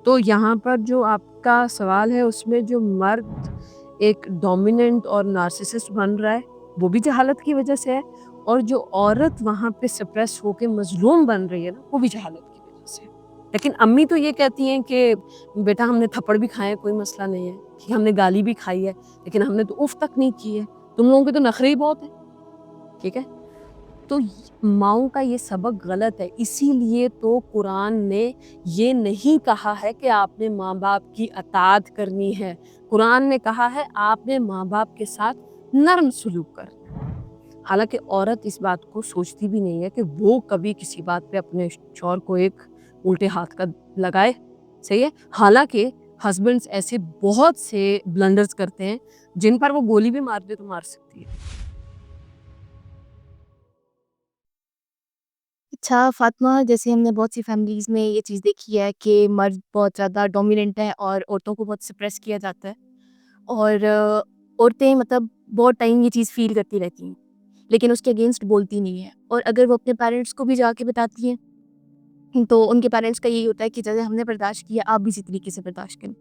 تو یہاں پر جو آپ کا سوال ہے اس میں جو مرد ایک ڈومیننٹ اور نارسسسٹ بن رہا ہے وہ بھی جہالت کی وجہ سے ہے، اور جو عورت وہاں پہ سپریس ہو کے مظلوم بن رہی ہے نا وہ بھی جہالت کی وجہ سے ہے۔ لیکن امی تو یہ کہتی ہیں کہ بیٹا ہم نے تھپڑ بھی کھائے کوئی مسئلہ نہیں ہے، کہ ہم نے گالی بھی کھائی ہے لیکن ہم نے تو اف تک نہیں کی ہے، تم لوگوں کے تو نخرے ہی بہت ہیں، ٹھیک ہے۔ تو ماؤں کا یہ سبق غلط ہے، اسی لیے تو قرآن نے یہ نہیں کہا ہے کہ آپ نے ماں باپ کی اطاعت کرنی ہے، قرآن نے کہا ہے آپ نے ماں باپ کے ساتھ نرم سلوک کرنا ہے۔ حالانکہ عورت اس بات کو سوچتی بھی نہیں ہے کہ وہ کبھی کسی بات پہ اپنے شوہر کو ایک الٹے ہاتھ کا لگائے، صحیح ہے۔ حالانکہ ہسبینڈز ایسے بہت سے بلنڈرز کرتے ہیں جن پر وہ گولی بھی مار دے تو مار سکتی ہے۔ اچھا فاطمہ، جیسے ہم نے بہت سی فیملیز میں یہ چیز دیکھی ہے کہ مرد بہت زیادہ ڈومیننٹ ہے اور عورتوں کو بہت سپریس کیا جاتا ہے، اور عورتیں مطلب بہت ٹائم یہ چیز فیل کرتی رہتی ہیں لیکن اس کے اگینسٹ بولتی نہیں ہیں، اور اگر وہ اپنے پیرنٹس کو بھی جا کے بتاتی ہیں تو ان کے پیرنٹس کا یہی ہوتا ہے کہ جیسے ہم نے برداشت کیا آپ بھی اسی طریقے سے برداشت کریں۔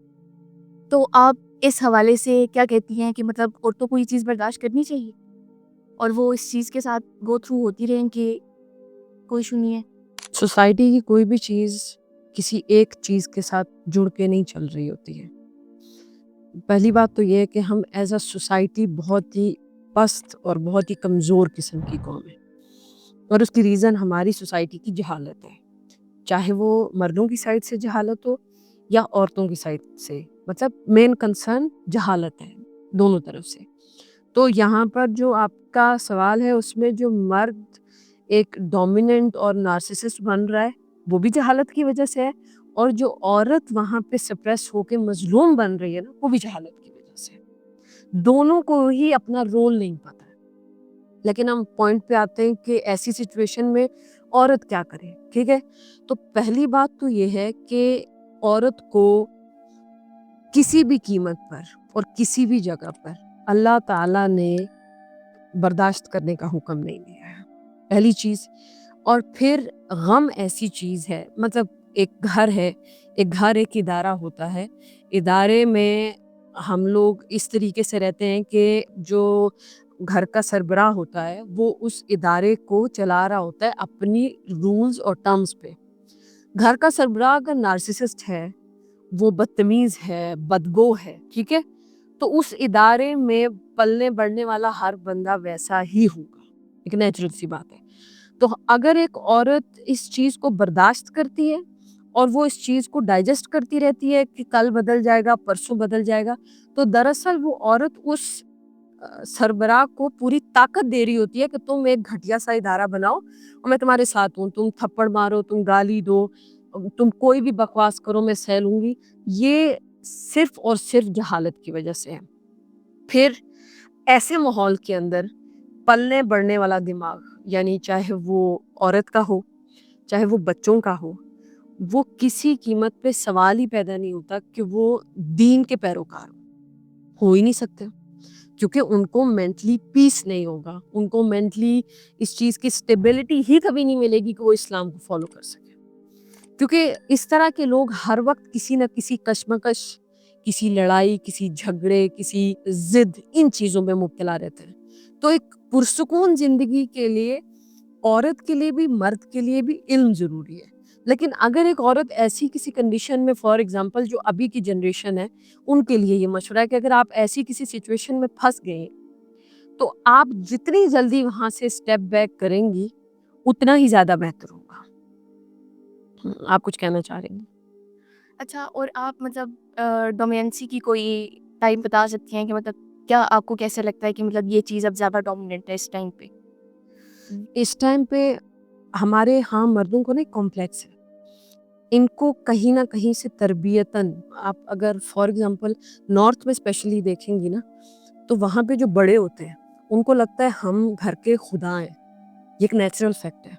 تو آپ اس حوالے سے کیا کہتی ہیں کہ مطلب عورتوں کو یہ چیز برداشت کرنی چاہیے اور وہ اس چیز کے ساتھ گو تھرو ہوتی رہیں کہ کوئی ایشو نہیں ہے؟ سوسائٹی کی کوئی بھی چیز کسی ایک چیز کے ساتھ جڑ کے نہیں چل رہی ہوتی ہے۔ پہلی بات تو یہ ہے کہ ہم ایز اے سوسائٹی بہت ہی پست اور بہت ہی کمزور قسم کی قوم ہے، اور اس کی ریزن ہماری سوسائٹی کی جہالت ہے، چاہے وہ مردوں کی سائڈ سے جہالت ہو یا عورتوں کی سائڈ سے، مطلب مین کنسرن جہالت ہے دونوں طرف سے۔ تو یہاں پر جو آپ کا سوال ہے اس میں جو مرد ایک ڈومیننٹ اور نارسسسٹ بن رہا ہے وہ بھی جہالت کی وجہ سے ہے، اور جو عورت وہاں پہ سپریس ہو کے مظلوم بن رہی ہے نا وہ بھی جہالت کی وجہ سے ہے۔ دونوں کو ہی اپنا رول نہیں پتا ہے، لیکن ہم پوائنٹ پہ آتے ہیں کہ ایسی سچویشن میں عورت کیا کرے، ٹھیک ہے۔ تو پہلی بات تو یہ ہے کہ عورت کو کسی بھی قیمت پر اور کسی بھی جگہ پر اللہ تعالیٰ نے برداشت کرنے کا حکم نہیں دیا ہے، پہلی چیز۔ اور پھر غم ایسی چیز ہے، مطلب ایک گھر ہے، ایک گھر ایک ادارہ ہوتا ہے، ادارے میں ہم لوگ اس طریقے سے رہتے ہیں کہ جو گھر کا سربراہ ہوتا ہے وہ اس ادارے کو چلا رہا ہوتا ہے اپنی رولز اور ٹرمز پہ۔ گھر کا سربراہ اگر نارسسسٹ ہے، وہ بدتمیز ہے، بدگو ہے، ٹھیک ہے، تو اس ادارے میں پلنے بڑھنے والا ہر بندہ ویسا ہی ہوگا، ایک نیچرل سی بات ہے۔ تو اگر ایک عورت اس چیز کو برداشت کرتی ہے اور وہ اس چیز کو ڈائجسٹ کرتی رہتی ہے کہ کل بدل جائے گا، پرسوں بدل جائے گا، تو دراصل وہ عورت اس سربراہ کو پوری طاقت دے رہی ہوتی ہے کہ تم ایک گھٹیا سا ادارہ بناؤ اور میں تمہارے ساتھ ہوں، تم تھپڑ مارو، تم گالی دو، تم کوئی بھی بکواس کرو، میں سہ لوں گی۔ یہ صرف اور صرف جہالت کی وجہ سے ہے۔ پھر ایسے ماحول کے اندر پلنے بڑھنے والا دماغ، یعنی چاہے وہ عورت کا ہو چاہے وہ بچوں کا وہ کسی قیمت پہ سوال ہی پیدا نہیں ہوتا کہ وہ دین کے پیروکار ہو ہی نہیں سکتے، کیونکہ ان کو مینٹلی پیس نہیں ہوگا، ان کو مینٹلی اس چیز کی سٹیبلٹی ہی کبھی نہیں ملے گی کہ وہ اسلام کو فالو کر سکے، کیونکہ اس طرح کے لوگ ہر وقت کسی نہ کسی کشمکش، کسی لڑائی، کسی جھگڑے، کسی ضد، ان چیزوں میں مبتلا رہتے ہیں۔ تو ایک پرسکون زندگی کے لیے عورت کے لیے بھی مرد کے لیے بھی علم ضروری ہے، لیکن اگر ایک عورت ایسی کسی کنڈیشن میں، فار ایگزامپل جو ابھی کی جنریشن ہے ان کے لیے یہ مشورہ ہے کہ اگر آپ ایسی کسی سچویشن میں پھنس گئے تو آپ جتنی جلدی وہاں سے سٹیپ بیک کریں گی اتنا ہی زیادہ بہتر ہوگا۔ آپ کچھ کہنا چاہ رہے ہیں؟ اچھا، اور آپ مطلب ڈومیننسی کی کوئی ٹائم بتا سکتی ہیں کہ مطلب کیا آپ کو کیسے لگتا ہے کہ مطلب یہ چیز اب زیادہ ڈومیننٹ ہے اس ٹائم پہ؟ اس ٹائم پہ ہمارے ہاں مردوں کو نہیں کمپلیکس ہے، ان کو کہیں نہ کہیں سے تربیتاً، آپ اگر فار ایگزامپل نارتھ میں اسپیشلی دیکھیں گی نا تو وہاں پہ جو بڑے ہوتے ہیں ان کو لگتا ہے ہم گھر کے خدا ہیں، یہ ایک نیچرل فیکٹ ہے۔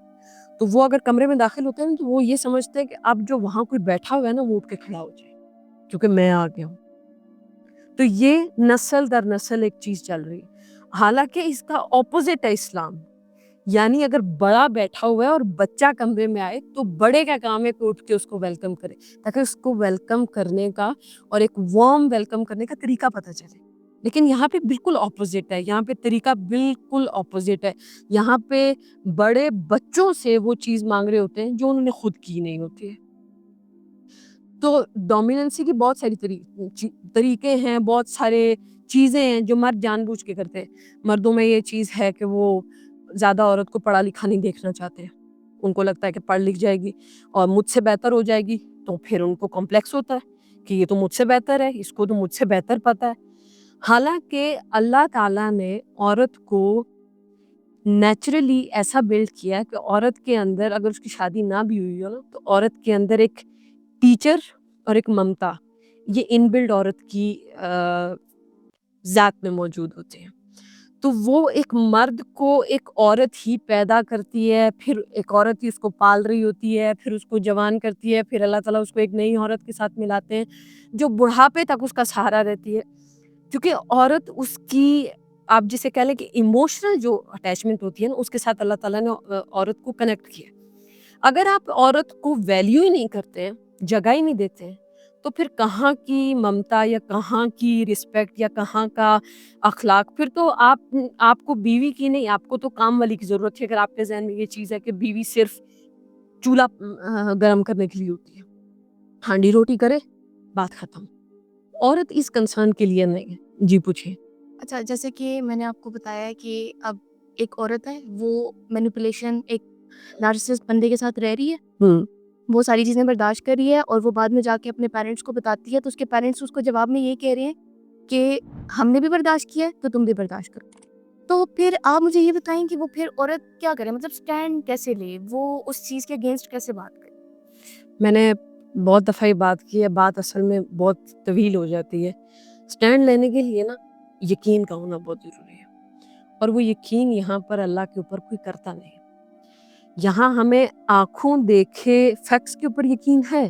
تو وہ اگر کمرے میں داخل ہوتے ہیں تو وہ یہ سمجھتے ہیں کہ اب جو وہاں کوئی بیٹھا ہوا ہے نا وہ اٹھ کے کھڑا ہو جائے کیونکہ میں آ گیا ہوں۔ تو یہ نسل در نسل ایک چیز چل رہی ہے، حالانکہ اس کا اپوزٹ ہے اسلام۔ یعنی اگر بڑا بیٹھا ہوا ہے اور بچہ کمرے میں آئے تو بڑے کا کام ہے کہ اٹھ کے اس کو ویلکم کرے، تاکہ اس کو ویلکم کرنے کا اور ایک وارم ویلکم کرنے کا طریقہ پتہ چلے. لیکن یہاں پہ بالکل اپوزٹ ہے، یہاں پہ طریقہ بالکل اپوزٹ ہے. یہاں پہ بڑے بچوں سے وہ چیز مانگ رہے ہوتے ہیں جو انہوں نے خود کی نہیں ہوتی ہے. تو ڈومیننسی کی بہت ساری طریقے ہیں، بہت سارے چیزیں ہیں جو مرد جان بوجھ کے کرتے ہیں. مردوں میں یہ چیز ہے کہ وہ زیادہ عورت کو پڑھا لکھا نہیں دیکھنا چاہتے ہیں. ان کو لگتا ہے کہ پڑھ لکھ جائے گی اور مجھ سے بہتر ہو جائے گی، تو پھر ان کو کمپلیکس ہوتا ہے کہ یہ تو مجھ سے بہتر ہے، اس کو تو مجھ سے بہتر پتہ ہے. حالانکہ اللہ تعالیٰ نے عورت کو نیچرلی ایسا بلڈ کیا ہے کہ عورت کے اندر اگر اس کی شادی نہ بھی ہوئی ہو نا، تو عورت کے اندر ایک ٹیچر اور ایک ممتا، یہ ان بلڈ عورت کی ذات میں موجود ہوتے ہیں. تو وہ ایک مرد کو ایک عورت ہی پیدا کرتی ہے، پھر ایک عورت ہی اس کو پال رہی ہوتی ہے، پھر اس کو جوان کرتی ہے، پھر اللہ تعالیٰ اس کو ایک نئی عورت کے ساتھ ملاتے ہیں جو بڑھاپے تک اس کا سہارا رہتی ہے. کیونکہ عورت اس کی، آپ جسے کہہ لیں کہ ایموشنل جو اٹیچمنٹ ہوتی ہے نا، اس کے ساتھ اللہ تعالیٰ نے عورت کو کنیکٹ کیا. اگر آپ عورت کو ویلیو ہی نہیں کرتے ہیں، جگہ ہی نہیں دیتے ہیں، تو پھر کہاں کی ممتا یا کہاں کی رسپیکٹ یا کہاں کا اخلاق؟ پھر تو آپ کو بیوی کی نہیں، آپ کو تو کام والی کی ضرورت ہے. اگر آپ کے ذہن میں یہ چیز ہے کہ بیوی صرف چولہا گرم کرنے کے لیے ہوتی ہے، ہانڈی روٹی کرے، بات ختم. عورت اس کنسرن کے لیے نہیں ہے. جی پوچھیں. اچھا، جیسے کہ میں نے آپ کو بتایا کہ اب ایک عورت ہے، وہ مینیپولیشن ایک نارسسسٹ بندے کے ساتھ رہ رہی ہے، وہ ساری چیزیں برداشت کر رہی ہے، اور وہ بعد میں جا کے اپنے پیرنٹس کو بتاتی ہے، تو اس کے پیرنٹس اس کو جواب میں یہ کہہ رہے ہیں کہ ہم نے بھی برداشت کیا ہے تو تم بھی برداشت کرو. تو پھر آپ مجھے یہ بتائیں کہ وہ پھر عورت کیا کرے، مطلب سٹینڈ کیسے لے، وہ اس چیز کے اگینسٹ کیسے بات کرے؟ میں نے بہت دفعہ یہ بات کی ہے، بات اصل میں بہت طویل ہو جاتی ہے. سٹینڈ لینے کے لیے نا یقین کا ہونا بہت ضروری ہے، اور وہ یقین یہاں پر اللہ کے اوپر کوئی کرتا نہیں. یہاں ہمیں آنکھوں دیکھے فیکٹس کے اوپر یقین ہے،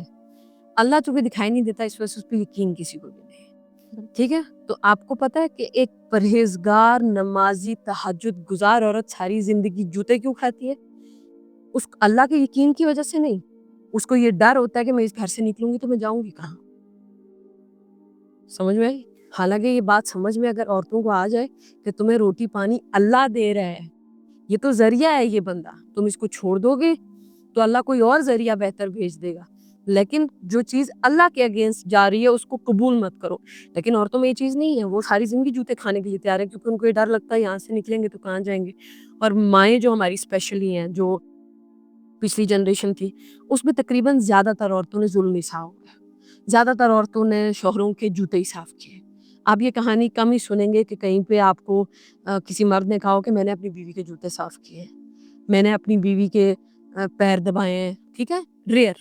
اللہ چونکہ دکھائی نہیں دیتا، اس وجہ سے اس پہ یقین کسی کو بھی نہیں ہے. ٹھیک ہے، تو آپ کو پتہ ہے کہ ایک پرہیزگار نمازی تہجد گزار عورت ساری زندگی جوتے کیوں کھاتی ہے؟ اس اللہ کے یقین کی وجہ سے نہیں. اس کو یہ ڈر ہوتا ہے کہ میں اس گھر سے نکلوں گی تو میں جاؤں گی کہاں. سمجھ میں آئی؟ حالانکہ یہ بات سمجھ میں اگر عورتوں کو آ جائے کہ تمہیں روٹی پانی اللہ دے رہا ہے، یہ تو ذریعہ ہے، یہ بندہ تم اس کو چھوڑ دو گے تو اللہ کوئی اور ذریعہ بہتر بھیج دے گا. لیکن جو چیز اللہ کے اگینسٹ جا رہی ہے اس کو قبول مت کرو. لیکن عورتوں میں یہ چیز نہیں ہے، وہ ساری زندگی جوتے کھانے کے لیے تیار ہے، کیونکہ ان کو یہ ڈر لگتا ہے یہاں سے نکلیں گے تو کہاں جائیں گے. اور مائیں جو ہماری اسپیشلی ہیں، جو پچھلی جنریشن تھی، اس میں تقریباً زیادہ تر عورتوں نے ظلم ہی سہا ہوا ہے. زیادہ تر عورتوں نے شوہروں کے جوتے ہی صاف کیے. آپ یہ کہانی کم ہی سنیں گے کہ کہیں پہ آپ کو کسی مرد نے کہا ہو کہ میں نے اپنی بیوی کے جوتے صاف کیے، میں نے اپنی بیوی کے پیر دبائے ہیں. ٹھیک ہے، ریئر.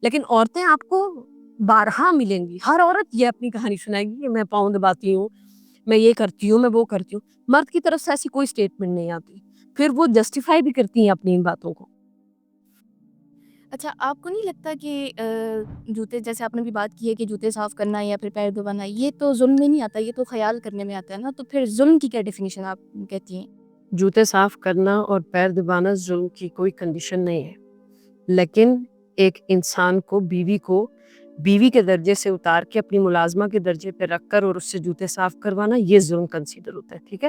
لیکن عورتیں آپ کو بارہا ملیں گی، ہر عورت یہ اپنی کہانی سنائے گی کہ میں پاؤں دباتی ہوں، میں یہ کرتی ہوں، میں وہ کرتی ہوں. مرد کی طرف سے ایسی کوئی اسٹیٹمنٹ نہیں آتی، پھر وہ جسٹیفائی بھی کرتی ہیں اپنی ان باتوں کو. اچھا، آپ کو نہیں لگتا کہ جوتے، جیسے آپ نے بھی بات کی ہے کہ جوتے صاف کرنا یا پھر پیر دبانا، یہ تو ظلم میں نہیں آتا، یہ تو خیال کرنے میں آتا ہے نا، تو پھر ظلم کی کیا ڈیفینیشن آپ کہتی ہیں؟ جوتے صاف کرنا اور پیر دبانا ظلم کی کوئی کنڈیشن نہیں ہے، لیکن ایک انسان کو بیوی کے درجے سے اتار کے اپنی ملازمہ کے درجے پہ رکھ کر اور اس سے جوتے صاف کروانا، یہ ظلم کنسیڈر ہوتا ہے. ٹھیک ہے،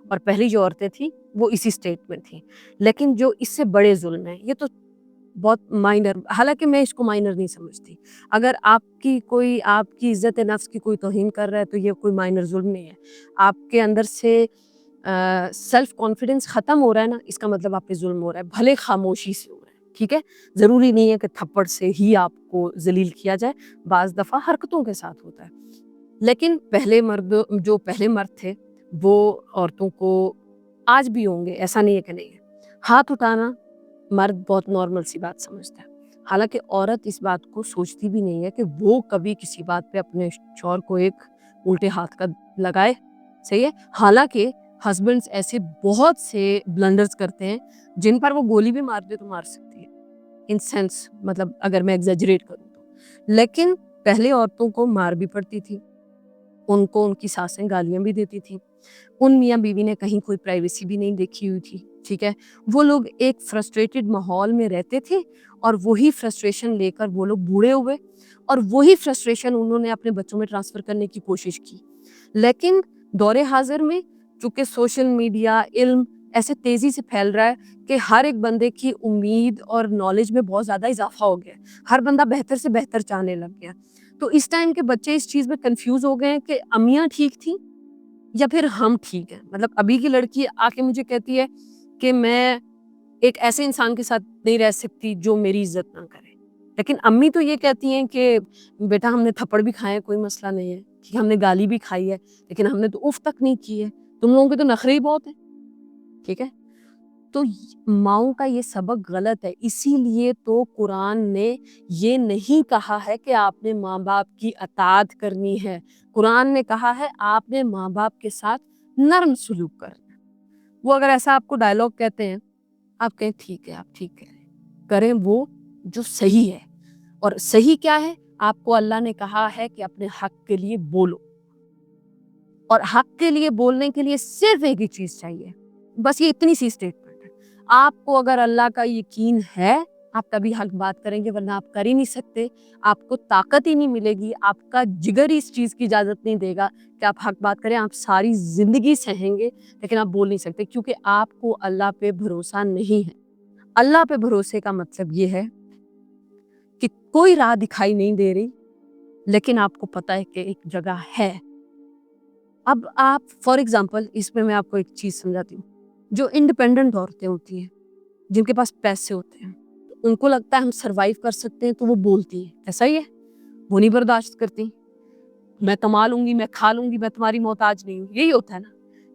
اور پہلی جو عورتیں تھیں وہ اسی سٹیٹ میں تھیں. لیکن جو اس سے بڑے ظلم ہیں، یہ تو بہت مائنر، حالانکہ میں اس کو مائنر نہیں سمجھتی. اگر آپ کی عزت نفس کی کوئی توہین کر رہا ہے تو یہ کوئی مائنر ظلم نہیں ہے. آپ کے اندر سے سیلف کانفیڈنس ختم ہو رہا ہے نا، اس کا مطلب آپ پہ ظلم ہو رہا ہے، بھلے خاموشی سے ہو رہا ہے. ٹھیک ہے، ضروری نہیں ہے کہ تھپڑ سے ہی آپ کو ذلیل کیا جائے، بعض دفعہ حرکتوں کے ساتھ ہوتا ہے. لیکن پہلے مرد تھے وہ عورتوں کو، آج بھی ہوں گے، ایسا نہیں ہے کہ نہیں ہے، ہاتھ اٹھانا مرد بہت نارمل سی بات سمجھتا ہے. حالانکہ عورت اس بات کو سوچتی بھی نہیں ہے کہ وہ کبھی کسی بات پہ اپنے شوہر کو ایک الٹے ہاتھ کا لگائے. صحیح ہے، حالانکہ ہسبینڈز ایسے بہت سے بلنڈرز کرتے ہیں جن پر وہ گولی بھی مار دے تو مار سکتی ہے، ان سینس، مطلب اگر میں ایگزیجریٹ کروں تو. لیکن پہلے عورتوں کو مار بھی پڑتی تھی، ان کی ساسیں گالیاں بھی دیتی تھیں، ان میاں بیوی نے کہیں کوئی پرائیویسی بھی نہیں دیکھی ہوئی تھی. ٹھیک ہے. وہ لوگ ایک فرسٹریٹڈ ماحول میں رہتے تھے اور وہی فرسٹریشن لے کر وہ لوگ بوڑھے ہوئے اور وہی فرسٹریشن انہوں نے اپنے بچوں میں ٹرانسفر کرنے کی کوشش کی. لیکن دور حاضر میں چونکہ سوشل میڈیا علم ایسے تیزی سے پھیل رہا ہے کہ ہر ایک بندے کی امید اور نالج میں بہت زیادہ اضافہ ہو گیا. ہر بندہ بہتر سے بہتر چاہنے لگ گیا. تو اس ٹائم کے بچے اس چیز میں کنفیوز ہو گئے ہیں کہ امیاں ٹھیک تھیں یا پھر ہم ٹھیک ہیں. مطلب ابھی کی لڑکی آ کے مجھے کہتی ہے کہ میں ایک ایسے انسان کے ساتھ نہیں رہ سکتی جو میری عزت نہ کرے. لیکن امی تو یہ کہتی ہیں کہ بیٹا ہم نے تھپڑ بھی کھائے ہیں کوئی مسئلہ نہیں ہے, کہ ہم نے گالی بھی کھائی ہے لیکن ہم نے تو اف تک نہیں کی ہے, تم لوگوں کے تو نخرے ہی بہت ہیں. ٹھیک ہے. تو ماؤں کا یہ سبق غلط ہے. اسی لیے تو قرآن نے یہ نہیں کہا ہے کہ آپ نے ماں باپ کی اطاعت کرنی ہے. قرآن نے کہا ہے آپ نے ماں باپ کے ساتھ نرم سلوک کرنا ہے. وہ اگر ایسا آپ کو ڈائلاگ کہتے ہیں آپ کہیں ٹھیک ہے, آپ ٹھیک کہہ رہے ہیں, کریں وہ جو صحیح ہے. اور صحیح کیا ہے؟ آپ کو اللہ نے کہا ہے کہ اپنے حق کے لیے بولو, اور حق کے لیے بولنے کے لیے صرف ایک ہی چیز چاہیے, بس یہ اتنی سی اسٹیٹمنٹ ہے. آپ کو اگر اللہ کا یقین ہے آپ تبھی حق بات کریں گے, ورنہ آپ کر ہی نہیں سکتے. آپ کو طاقت ہی نہیں ملے گی, آپ کا جگر ہی اس چیز کی اجازت نہیں دے گا کہ آپ حق بات کریں. آپ ساری زندگی سہیں گے لیکن آپ بول نہیں سکتے, کیونکہ آپ کو اللہ پہ بھروسہ نہیں ہے. اللہ پہ بھروسے کا مطلب یہ ہے کہ کوئی راہ دکھائی نہیں دے رہی لیکن آپ کو پتہ ہے کہ ایک جگہ ہے. اب آپ فار ایگزامپل اس میں آپ کو ایک چیز سمجھاتی ہوں. جو انڈیپینڈنٹ عورتیں ہوتی ہیں جن کے پاس پیسے ہوتے ہیں, ان کو لگتا ہے ہم سروائیو کر سکتے ہیں تو وہ بولتی ہیں, ایسا ہی ہے, وہ نہیں برداشت کرتی, میں کما لوں گی, میں کھا لوں گی, میں تمہاری محتاج نہیں ہوں, یہی ہوتا ہے نا.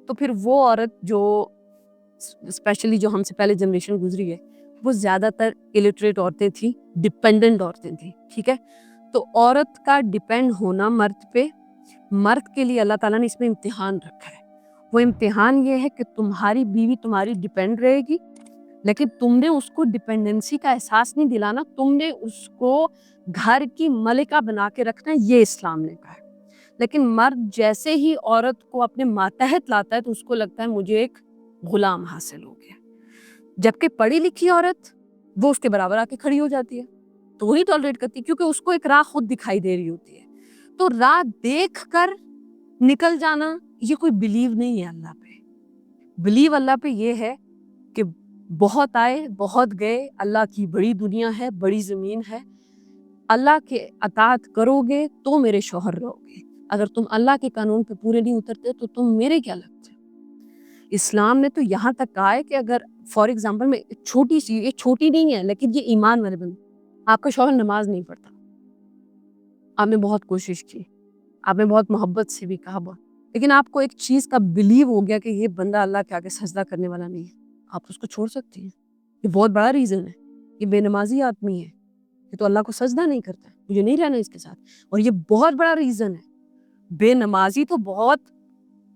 تو پھر وہ عورت جو اسپیشلی جو ہم سے پہلے جنریشن گزری ہے وہ زیادہ تر الٹریٹ عورتیں تھیں, ڈپینڈنٹ عورتیں تھیں. ٹھیک ہے. تو عورت کا ڈپینڈ ہونا مرد پہ, مرد کے لیے اللہ تعالیٰ نے اس میں امتحان رکھا ہے. وہ امتحان یہ ہے کہ تمہاری بیوی تمہاری ڈپینڈ رہے گی لیکن تم نے اس کو ڈپینڈنسی کا احساس نہیں دلانا, تم نے اس کو گھر کی ملکہ بنا کے رکھنا ہے, یہ اسلام نے کہا ہے. لیکن مرد جیسے ہی عورت کو اپنے ماتحت لاتا ہے تو اس کو لگتا ہے مجھے ایک غلام حاصل ہو گیا. جبکہ پڑھی لکھی عورت وہ اس کے برابر آ کے کھڑی ہو جاتی ہے تو وہی ٹالریٹ کرتی ہے, کیونکہ اس کو ایک راہ خود دکھائی دے رہی ہوتی ہے. تو راہ دیکھ کر نکل جانا یہ کوئی بلیو نہیں ہے اللہ پہ. بلیو اللہ پہ یہ ہے کہ بہت آئے بہت گئے, اللہ کی بڑی دنیا ہے, بڑی زمین ہے, اللہ کے اطاعت کرو گے تو میرے شوہر رہو گے, اگر تم اللہ کے قانون پہ پورے نہیں اترتے تو تم میرے کیا لگتے. اسلام نے تو یہاں تک کہا ہے کہ اگر فار ایگزامپل میں چھوٹی سی, یہ چھوٹی نہیں ہے لیکن یہ ایمان والے بندے, آپ کا شوہر نماز نہیں پڑھتا, آپ نے بہت کوشش کی, آپ نے بہت محبت سے بھی کہا بہت, لیکن آپ کو ایک چیز کا بلیو ہو گیا کہ یہ بندہ اللہ کے آگے سجدہ کرنے والا نہیں ہے, آپ اس کو چھوڑ سکتی ہیں. یہ بہت بڑا ریزن ہے. یہ بے نمازی آدمی ہے, یہ تو اللہ کو سجدہ نہیں کرتا ہے, مجھے نہیں رہنا اس کے ساتھ. اور یہ بہت بڑا ریزن ہے. بے نمازی تو بہت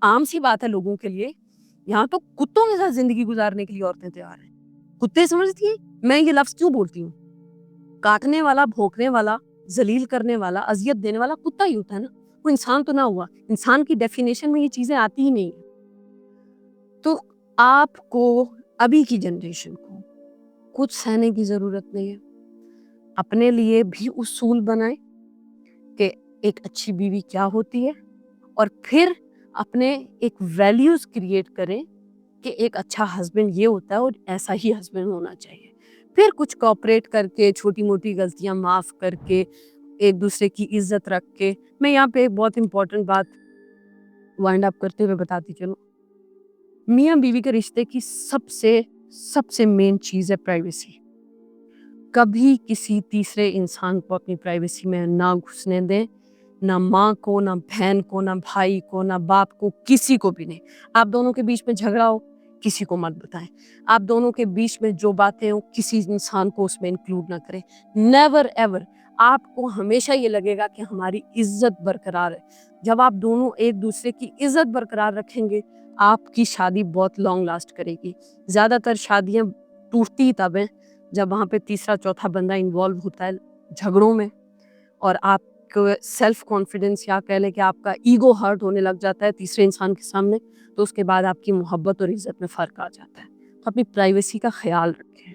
عام سی بات ہے لوگوں کے لیے, یہاں تو کتوں کے ساتھ زندگی گزارنے کے لیے عورتیں تیار ہیں. کتے سمجھتی ہیں میں یہ لفظ کیوں بولتی ہوں؟ کاٹنے والا, بھونکنے والا, ذلیل کرنے والا, اذیت دینے والا کتا ہی ہوتا ہے نا, وہ انسان تو نہ ہوا. انسان کی ڈیفینیشن میں یہ چیزیں آتی ہی نہیں. تو آپ کو ابھی کی جنریشن کو کچھ سہنے کی ضرورت نہیں ہے. اپنے لیے بھی اصول بنائیں کہ ایک اچھی بیوی کیا ہوتی ہے, اور پھر اپنے ایک ویلیوز کریٹ کریں کہ ایک اچھا ہسبینڈ یہ ہوتا ہے اور ایسا ہی ہسبینڈ ہونا چاہیے. پھر کچھ کوآپریٹ کر کے, چھوٹی موٹی غلطیاں معاف کر کے, ایک دوسرے کی عزت رکھ کے. میں یہاں پہ ایک بہت امپورٹنٹ بات وائنڈ اپ کرتے ہوئے بتاتی چلوں. میاں بیوی کے رشتے کی سب سے مین چیز ہے پرائیویسی. کبھی کسی تیسرے انسان کو اپنی پرائیویسی میں نہ گھسنے دیں, نہ ماں کو, نہ بہن کو, نہ بھائی کو, نہ باپ کو, کسی کو بھی نہیں. آپ دونوں کے بیچ میں جھگڑا ہو کسی کو مت بتائیں. آپ دونوں کے بیچ میں جو باتیں ہوں کسی انسان کو اس میں انکلوڈ نہ کریں. Never ever. آپ کو ہمیشہ یہ لگے گا کہ ہماری عزت برقرار ہے. جب آپ دونوں ایک دوسرے کی عزت برقرار رکھیں گے آپ کی شادی بہت لانگ لاسٹ کرے گی. زیادہ تر شادیاں ٹوٹتی تب ہیں جب وہاں پہ تیسرا چوتھا بندہ انوالو ہوتا ہے جھگڑوں میں, اور آپ کو سیلف کانفیڈنس یا کہہ لیں کہ آپ کا ایگو ہرٹ ہونے لگ جاتا ہے تیسرے انسان کے سامنے, تو اس کے بعد آپ کی محبت اور عزت میں فرق آ جاتا ہے. تو اپنی پرائیویسی کا خیال رکھیں.